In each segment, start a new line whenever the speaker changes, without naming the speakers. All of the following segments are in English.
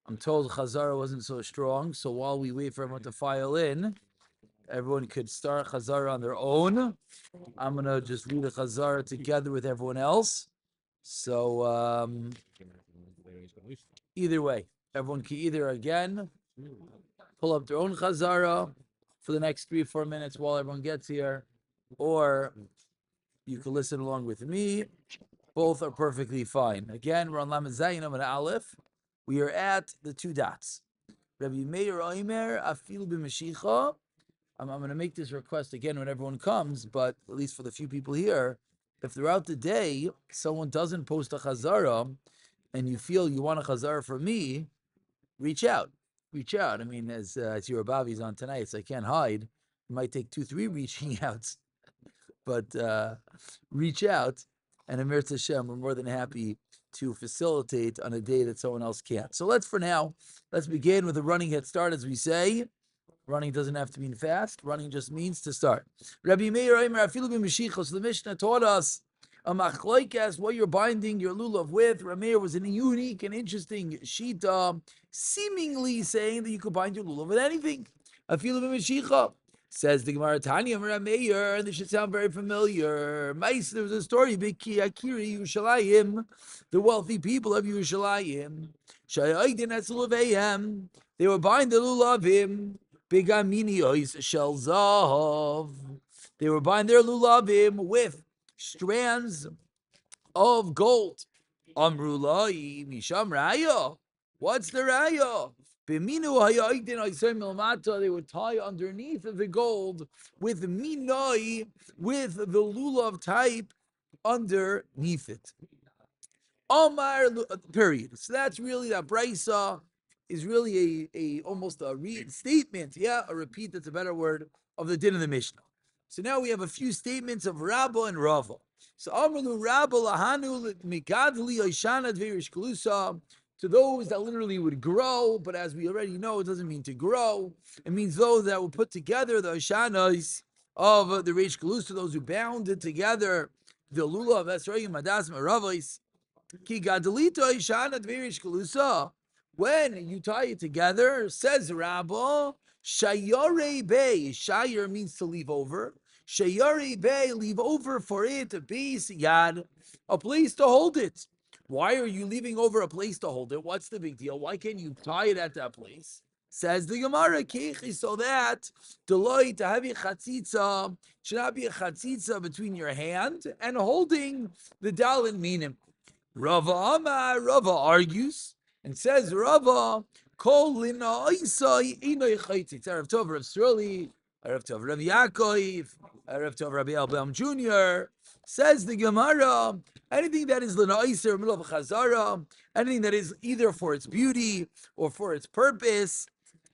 I'm told Chazara wasn't so strong, so while we wait for everyone to file in, everyone could start Chazara on their own. I'm going to just read the Chazara together with everyone else. So either way, everyone can either, again, pull up their own Chazara for the next 3-4 minutes while everyone gets here, or you can listen along with me. Both are perfectly fine. Again, we're on Lamed Zayin and Aleph. We are at the 2 dots. Rabbi Meir Omer Afilu b'Mashicha. I'm going to make this request again when everyone comes, but at least for the few people here, if throughout the day someone doesn't post a Chazara and you feel you want a Chazara from me, reach out. Reach out. I mean, as your Abavi's on tonight, so I can't hide. It might take 2-3 reaching outs, but reach out. And Amir Tashem, we're more than happy to facilitate on a day that someone else can't. So let's begin with a running head start, as we say. Running doesn't have to mean fast. Running just means to start. Rabbi Meir Omer Afilu b'Mashicha. So the Mishnah taught us a machloikas, what you're binding your lulav with. Rabbi Meir was a unique and interesting shita, seemingly saying that you could bind your lulav with anything. Afilu b'Mashicha. Says the Gemara Tanya Rabbi Meir, and this should sound very familiar. There was a story, Biki Akiri Yerushalayim, the wealthy people of Yerushalayim. Shayaydin Etzuluvayim. They were buying the lulavim. Bigaminios shel zahav. They were buying their lulavim with strands of gold. Amrulai misham raya. What's the raya? They would tie underneath the gold with minoi, with the lulav type underneath it. Omar, period. So that's really that brisa is really a almost a statement, a repeat, that's a better word, of the din of the Mishnah. So now we have a few statements of Rabba and Rava. So Amru Rabba lahanu mikadli oishana dverish kalusa, to those that literally would grow, but as we already know, it doesn't mean to grow. It means those that would put together the oshanas of the Reish Kalusa, those who bound it together, the lulav, that's right, madas maravos. Ki gadalito oishana dverish kalusa. When you tie it together, says Rabba, Shayare Bey. Shayar means to leave over. Shayare Bey, leave over for it, a base yad, a place to hold it. Why are you leaving over a place to hold it? What's the big deal? Why can't you tie it at that place? Says the Gemara, so that Deloitte to have a chatzitza should not be a chatzitza between your hand and holding the dalin minim. Rava argues and says, Rava, Kol lina oisai inoi chaytzitz. Erev Tov Rav Sroli, Erev Tov Rav Yaakov, Erev Tov Rabbi Elbaum Jr. Says the Gemara, anything that is lina oisai, middle of a chazara, anything that is either for its beauty or for its purpose,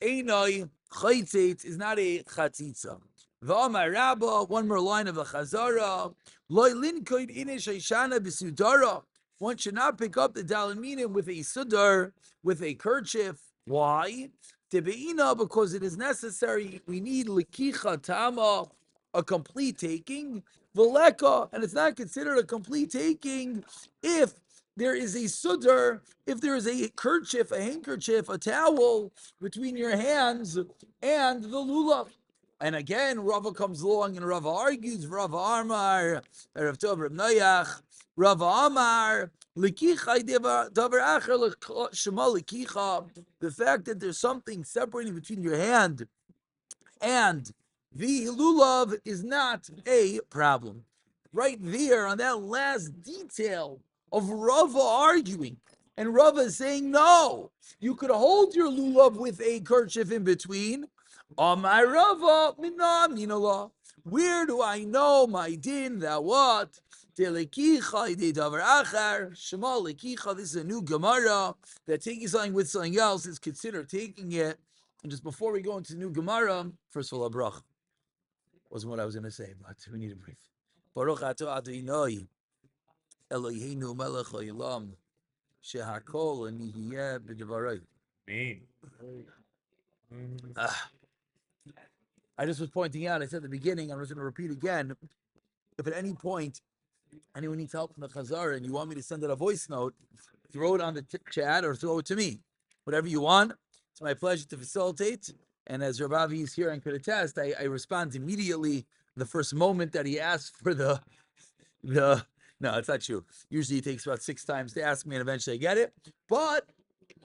inoi chaytzitz is not a chatzitza. V'amar Rabba, one more line of the chazara, loy linkoid inish oishana b'sudara. One should not pick up the dalaminim with a sudar, with a kerchief. Why? Tebeina, because it is necessary. We need likicha tama, a complete taking. Veleka, and it's not considered a complete taking if there is a sudar, if there is a kerchief, a handkerchief, a towel between your hands and the lulav. And again, Rava comes along and Rava argues, Rava Amar, Rav Tov Rav Noach, Rava Amar, the fact that there's something separating between your hand and the lulav is not a problem. Right there on that last detail of Rava arguing, and Rava saying, no, you could hold your lulav with a kerchief in between. Amar Rava, minah. Where do I know my din that what? This is a new Gemara that taking something with something else is considered taking it. And just before we go into the new Gemara, first of all, a brach. Wasn't what I was going to say, but we need a brief. Baruch atah Adonai Eloheinu melech haolam shehakol nihiyeh b'devarei. I just was pointing out, I said at the beginning, I'm just going to repeat again, if at any point anyone needs help from the Chazar and you want me to send it a voice note, throw it on the chat or throw it to me. whatever you want. It's my pleasure to facilitate. And as Rabavi is here and could attest, I respond immediately the first moment that he asks for the. No, it's not true. Usually it takes about 6 times to ask me, and eventually I get it. But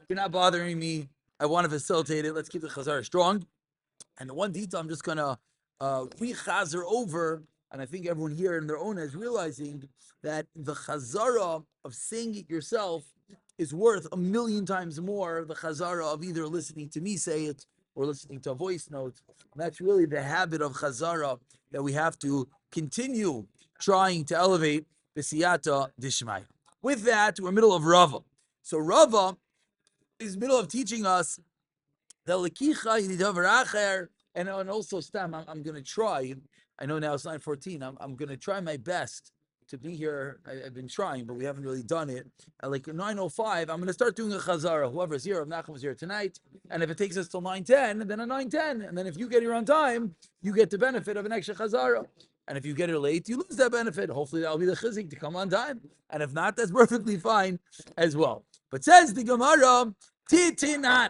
you're not bothering me. I want to facilitate it. Let's keep the Chazara strong. And the one detail I'm just going to re-chazer over, and I think everyone here in their own is realizing that the Chazara of saying it yourself is worth 1,000,000 times more the Chazara of either listening to me say it or listening to a voice note. And that's really the habit of Chazara that we have to continue trying to elevate the Siyata Dishmai. With that, we're middle of Rava. So Rava is middle of teaching us the lekicha yidavar acher, and also Stam. I'm going to try. I know now it's 9:14. I'm going to try my best to be here. I've been trying, but we haven't really done it. At like 9:05, I'm going to start doing a chazara. Whoever's here, if Nachum was here tonight, and if it takes us till 9:10, then a 9:10, and then if you get here on time, you get the benefit of an extra chazara. And if you get here late, you lose that benefit. Hopefully, that'll be the chizik to come on time. And if not, that's perfectly fine as well. But says the Gemara, titinat,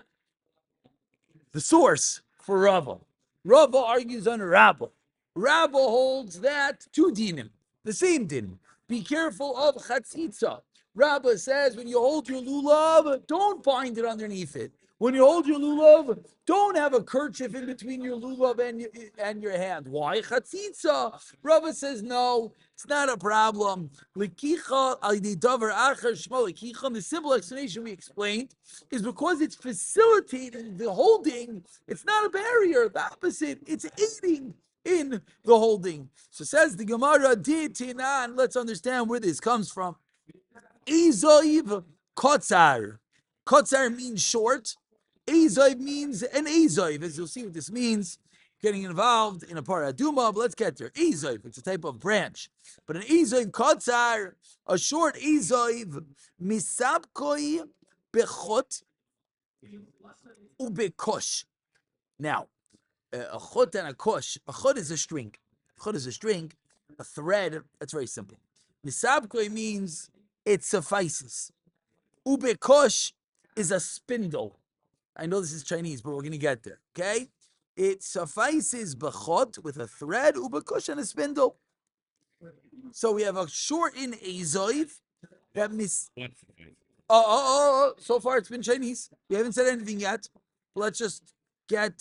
the source for Rava. Rava argues on Rabba. Rabba holds that 2 dinim, the same din. Be careful of chatzitza. Rabba says when you hold your lulav, don't bind it underneath it. When you hold your lulav, don't have a kerchief in between your lulav and your hand. Why chatzitza? Rabba says no, it's not a problem. Lekicha al davar acher shmo lekicha. The simple explanation we explained is because it's facilitating the holding. It's not a barrier. The opposite. It's aiding in the holding. So says the Gemara, Ditinan. Let's understand where this comes from. Ezoiv kotzar. Kotzar means short. Ezoiv means an ezoiv. As you'll see what this means, getting involved in a paraduma, but let's get there. Ezoiv, it's a type of branch. But an ezoiv kotzar, a short ezoiv, misabkoi bechot ubekosh. Now, a chot and a kosh. A chot is a string. A chot is a string, a thread. That's very simple. Misabkoi means it suffices. Ubekosh is a spindle. I know this is Chinese, but we're going to get there. Okay? It suffices bechot with a thread, ubekosh and a spindle. So we have a shortened ezoiv that so far it's been Chinese. We haven't said anything yet. Let's just get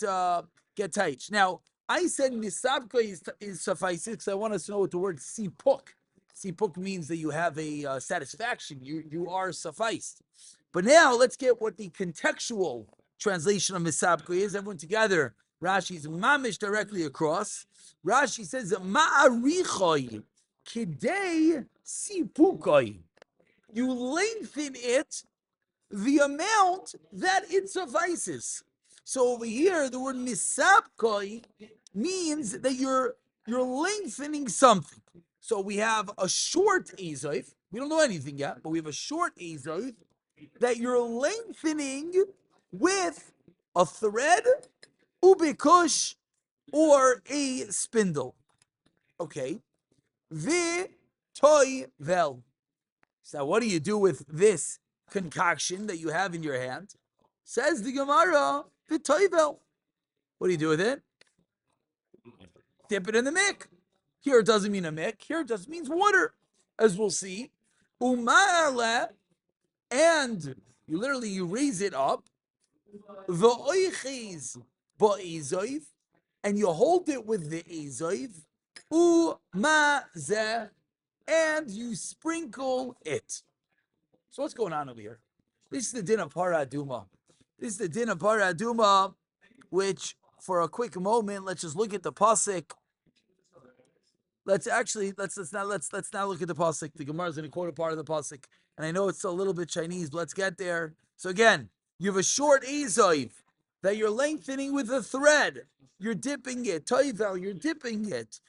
tight. Now, I said misabka is suffices because I want us to know what the word sipuk. Sipuk means that you have a satisfaction. You are sufficed. But now let's get what the contextual translation of misabka is. Everyone together. Rashi's mamish directly across. Rashi says ma'arichoi kidei sipukoi. You lengthen it the amount that it suffices. So over here, the word misabkoi means that you're lengthening something. So we have a short ezoif. We don't know anything yet, but we have a short ezoif that you're lengthening with a thread, ubikush, or a spindle. Okay. The toy vel. So what do you do with this concoction that you have in your hand? Says the Gemara, the toivel. What do you do with it? Dip it in the mick. Here it doesn't mean a mick. Here it just means water, as we'll see. Uma'ala, and you raise it up. V'oichiz ba'ezoiv, and you hold it with the ezoiv. Uma'zeh, and you sprinkle it. So what's going on over here? This is the din of paraduma. This is the din of paraduma, which for a quick moment, let's just look at the pasuk. Let's not look at the pasuk. The Gemara is going to quote a part of the pasuk, and I know it's a little bit Chinese, but let's get there. So again, you have a short ezoiv that you're lengthening with a thread. You're dipping it, toivel. You're dipping it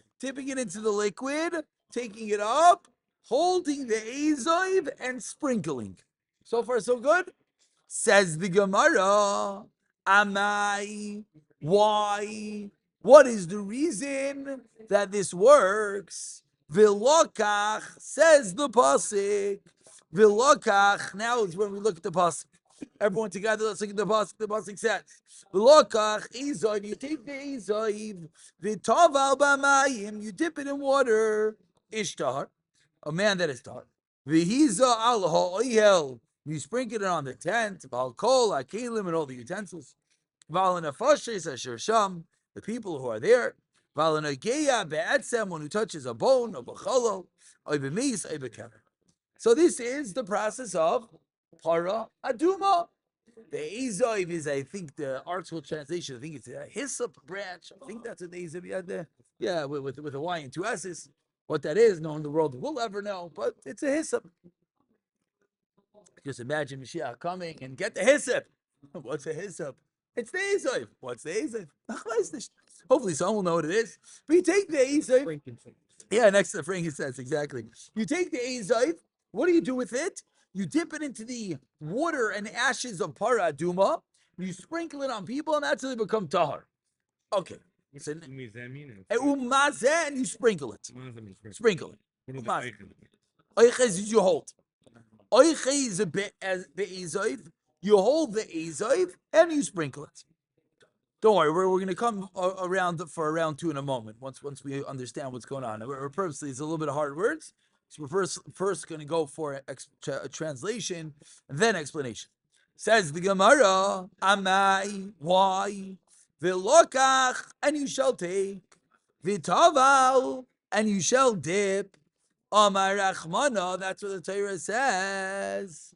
into the liquid, taking it up, holding the ezoiv, and sprinkling. So far, so good. Says the Gemara, Amai, why? What is the reason that this works? Vilokach, says the pasuk. Vilokach, now is when we look at the pasuk. Everyone together, let's look at the pasuk. The pasuk says, "V'lokach izayv." You take the izayv, v'taval b'mayim. You dip it in water. Ishtar, a man that is tar. V'hiza al ha'oyel. You sprinkle it on the tent. V'alkol ha'kelim and all the utensils. V'alanafashes asher sham. The people who are there. V'alanageya be'etzem. One who touches a bone of a cholol. Oy b'mis, oy b'kever. So this is the process of para aduma. The Ezoiv is, I think, the artful translation. I think it's a hyssop branch. I think that's what the Ezoiv had there. Yeah, with a Y and two S's. What that is, no one in the world will ever know, but it's a hyssop. Just imagine Mashiach coming and get the hyssop. What's a hyssop? It's the Ezoiv. What's the Ezoiv? Hopefully someone will know what it is. But you take the Ezoiv. Yeah, next to the frankincense, exactly. You take the Ezoiv. What do you do with it? You dip it into the water and ashes of para aduma. You sprinkle it on people, and that's how they become tahar. Okay. So, and you sprinkle it. Sprinkle it. Oiches is you hold. Oiches is the ezoiv. You hold the ezoiv and you sprinkle it. Don't worry, we're going to come around for round two in a moment. Once we understand what's going on. We're purposely, it's a little bit of hard words. So we're first going to go for a translation and then explanation. Says the Gemara, Amai, why? V'lokach, and you shall take. V'taval, and you shall dip. Amar Rachmana, that's what the Torah says.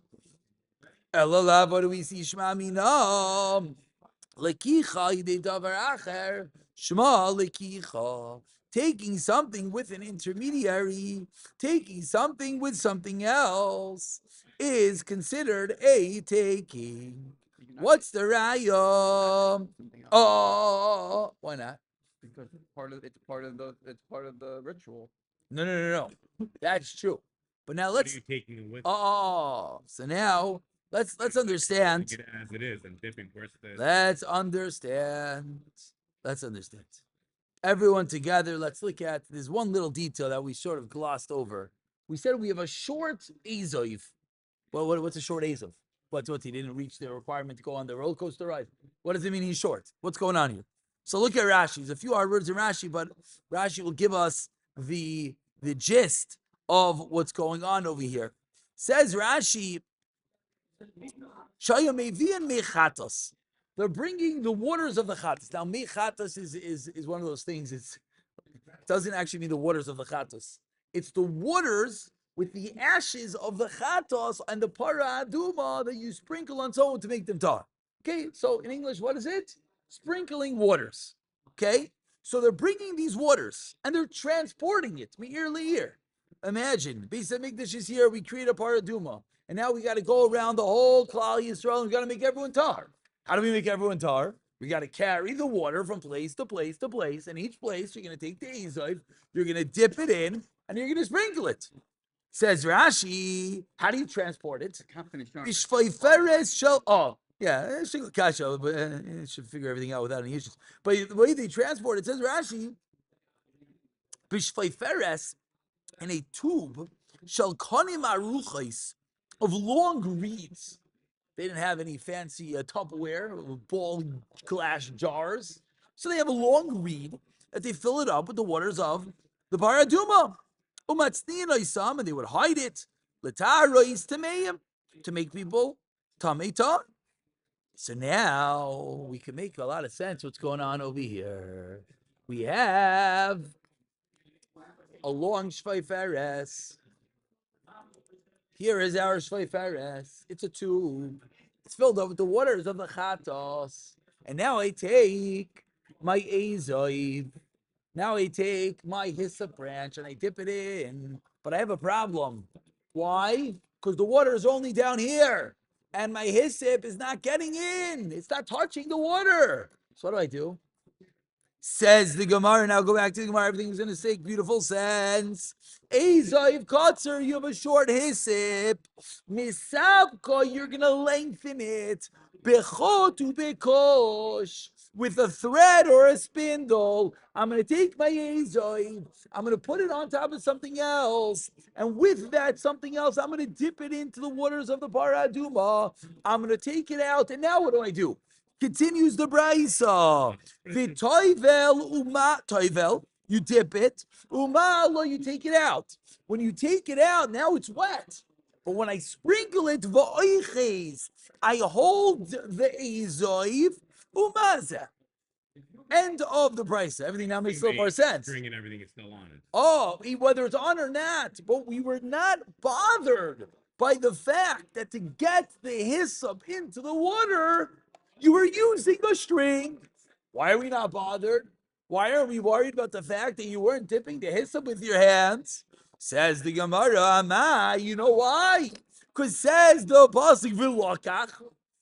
Elalav, what do we see? Shema minam. Lekicha yidei davar acher. Shema lekicha. Taking something with an intermediary, taking something with something else, is considered a taking. What's the raya? Oh, why not?
Because it's part of the ritual.
No. That's true. But now let's.
What are you taking it with?
Oh, so now let's understand.
Take it as it is and dipping. Where's the?
Let's understand. Everyone together, let's look at, there's one little detail that we sort of glossed over. We said we have a short Ezoiv. Well, what's a short Ezoiv? What, he didn't reach the requirement to go on the roller coaster ride? What does it mean he's short? What's going on here? So look at Rashi. There's a few hard words in Rashi, but Rashi will give us the gist of what's going on over here. Says Rashi, Shaya Mevian Mechatos. They're bringing the waters of the chatos. Now, mechatos is one of those things. It doesn't actually mean the waters of the chatos. It's the waters with the ashes of the chatos and the para aduma that you sprinkle on someone to make them tar. Okay, so in English, what is it? Sprinkling waters. Okay, so they're bringing these waters and they're transporting it year to year. Imagine, Beis Hamikdash is here. We create a para aduma, and now we got to go around the whole Klal Yisrael and we got to make everyone tar. How do we make everyone tar? We got to carry the water from place to place to place, and each place you're going to take the ezoiv, you're going to dip it in, and you're going to sprinkle it. Says Rashi, how do you transport it? Oh, yeah, kasha, but should figure everything out without any issues. But the way they transport it, says Rashi, bishfeiferes, in a tube, shall konim aruchais, of long reeds. They didn't have any fancy Tupperware, ball glass jars. So they have a long reed that they fill it up with the waters of the Bar Aduma. And they would hide it. To make people tamei. So now we can make a lot of sense what's going on over here. We have a long shveiferes. Here is our shveiferes. It's a tube. It's filled up with the waters of the chatos. And now I take my ezoiv. Now I take my hyssop branch and I dip it in. But I have a problem. Why? Because the water is only down here. And my hyssop is not getting in. It's not touching the water. So what do? Says the Gemara. Now go back to the Gemara. Everything's going to make beautiful sense. Ezoiv Kotzer, you have a short hyssop. Misavka, you're going to lengthen it. Bechotu bekosh. with a thread or a spindle. I'm going to take my azoid, I'm going to put it on top of something else, and with that something else, I'm going to dip it into the waters of the paraduma. I'm going to take it out, and now what do? Continues the brisa. The toivel uma toivel. You dip it. Umalo, you take it out. When you take it out, now it's wet. But when I sprinkle it, va'oiches, I hold the azoiv umaza. End of the brisa. Everything now makes a little more sense.
String and everything is still on it.
Oh, whether it's on or not, but we were not bothered by the fact that to get the hyssop into the water, you were using a string. Why are we not bothered? Why are we worried about the fact that you weren't dipping the hyssop with your hands? Says the Gemara, Ma, you know why? Because says the pasuk v'lokach,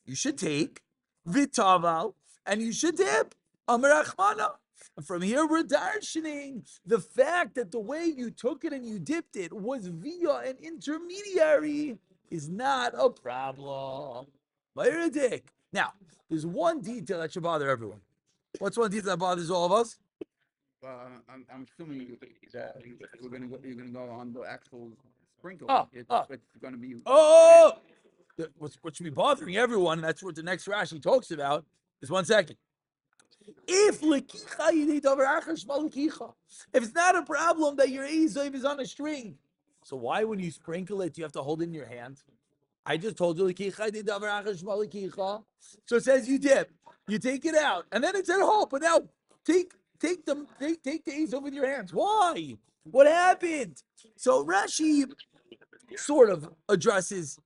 you should take v'taval, and you should dip amarachmana. And from here we're darshaning the fact that the way you took it and you dipped it was via an intermediary is not a problem. Now, there's one detail that should bother everyone. What's one detail that bothers all of us?
I'm assuming that you're gonna go on the actual sprinkle. It's gonna be.
What should be bothering everyone, and that's what the next Rashi talks about, is 1 second. If it's not a problem that your Ezoiv is on a string, so why when you sprinkle it, do you have to hold it in your hand? I just told you, so it says you dip, you take it out, and then it said hold, but now take the Ezoiv with your hands. Why? What happened? So Rashi sort of addresses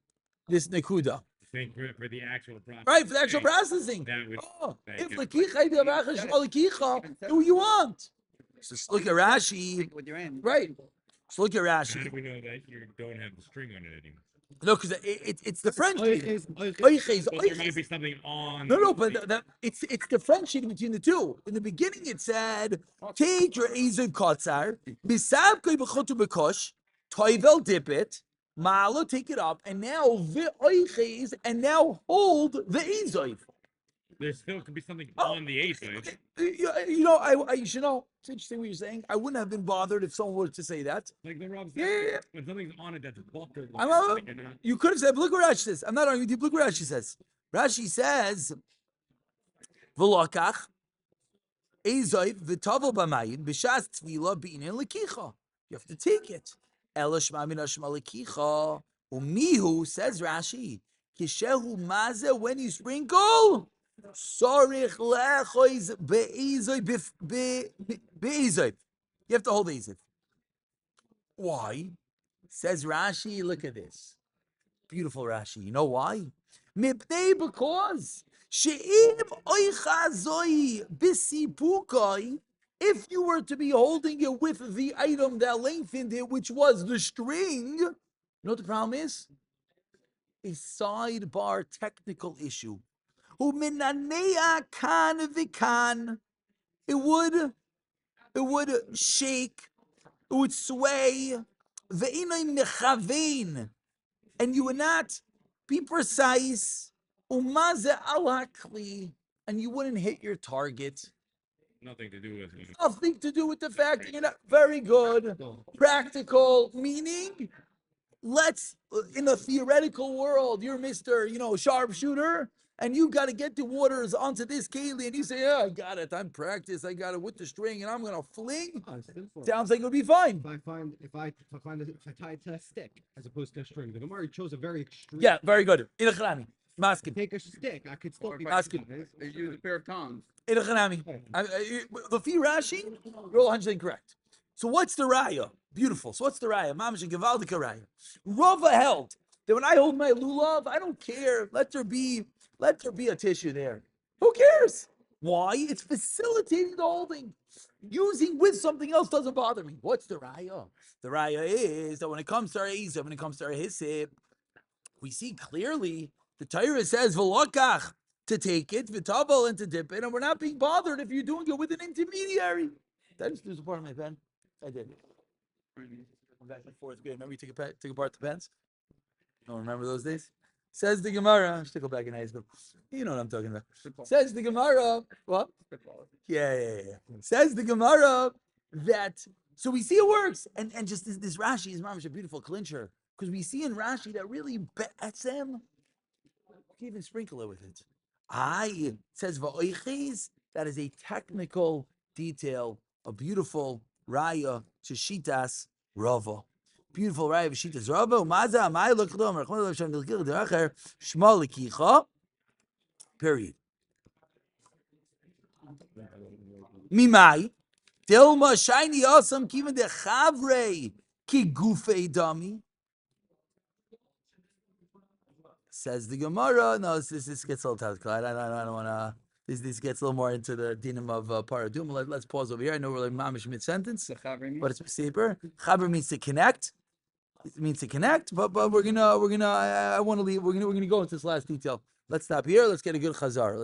this Nakuda.
For the actual process.
Right, for the actual processing. If do what you want. So look at Rashi.
With your hand.
Right. So look at
How
Rashi.
do we know that you don't have the string on it anymore?
No, because it's the French.
Well, there might be something on.
No, but it's differentiating between the two. In the beginning, it said, take your Ezov Kotzar, Misavkoi B'chotu B'kosh, Toivel dip it, Malo take it up, and now V'oiches, and now hold the Ezov.
There still could be something on the eighth.
Okay. You know, I should know. It's interesting what you're saying. I wouldn't have been bothered if someone were to say that.
Like the Rob
Yeah,
said,
yeah.
when something's on it that's buckled.
You could have said, look what Rashi says. I'm not arguing with you. Look what Rashi says. Rashi says, V'lokach, Ezoiv, v'tavel b'mayin, b'shas tvila, b'inin lekicha. You have to take it. Ela shma min hashma lekicha. Umihu, says Rashi, kishehu maze, when you sprinkle, sorich lechoiz be'ezoiv, be'ezoiv. You have to hold Ezoiv. Why? Says Rashi, look at this. Beautiful Rashi. You know why? Mipnei, because she'im oichazoi bisipukai, if you were to be holding it with the item that lengthened it, which was the string, you know what the problem is? A sidebar technical issue. Uminanea kan vikan. It would shake, it would sway, ve'inoi mechavein, and you would not be precise, umaze alakli, and you wouldn't hit your target.
Nothing to do with it.
Nothing to do with the fact that you're not very good, practical, meaning, let's, in a theoretical world, you're Mr., sharpshooter, and you got to get the waters onto this keli, and you say, yeah, I got it, I'm practiced, I got it with the string, and I'm going to fling. Sounds like it would be fine.
If I tie it to a stick as opposed to a string, the Gemara chose a very extreme.
Yeah, very good. Masking.
Take a stick, I could still be.
Masking.
They use a pair of tongs.
The Fi Rashi, you're all 100% correct. So what's the raya? Beautiful. So what's the raya? Mamash and Gevaldika raya. Rava held that when I hold my lulav, I don't care. Let there be a tissue there. Who cares? Why? It's facilitating the holding. Using with something else doesn't bother me. What's the raya? The raya is that when it comes to our Ezav, when it comes to our Hisib, we see clearly the Torah says v'lokach, to take it, v'tavel, and to dip it, and we're not being bothered if you're doing it with an intermediary. Did I just lose a part of my pen? I did. I'm back and forth. Good. Remember you took apart the pens? No, remember those days? Says the Gemara. Stickle back in high school. You know what I'm talking about. Says the Gemara. What? Yeah. Says the Gemara that. So we see it works, and just this Rashi is mamish a beautiful clincher because we see in Rashi that really be'etzem you can even sprinkle it with it. It says va'oiches. That is a technical detail, a beautiful raya to shitas Rava. Beautiful raya to shitas Rava. Umaza amai lokdom rachman l'shem dilkir deracher shma likicha. Period. Mimai dilma shiny awesome kiven de chavre ki gufei dami. Says the Gemara. No, this gets a little technical. I don't want to. This gets a little more into the dinam of paradum. Let's pause over here. I know we're like mamish mid sentence, but it's paper. Chaber means to connect. It means to connect. But we're gonna. I want to leave. We're gonna go into this last detail. Let's stop here. Let's get a good chazar.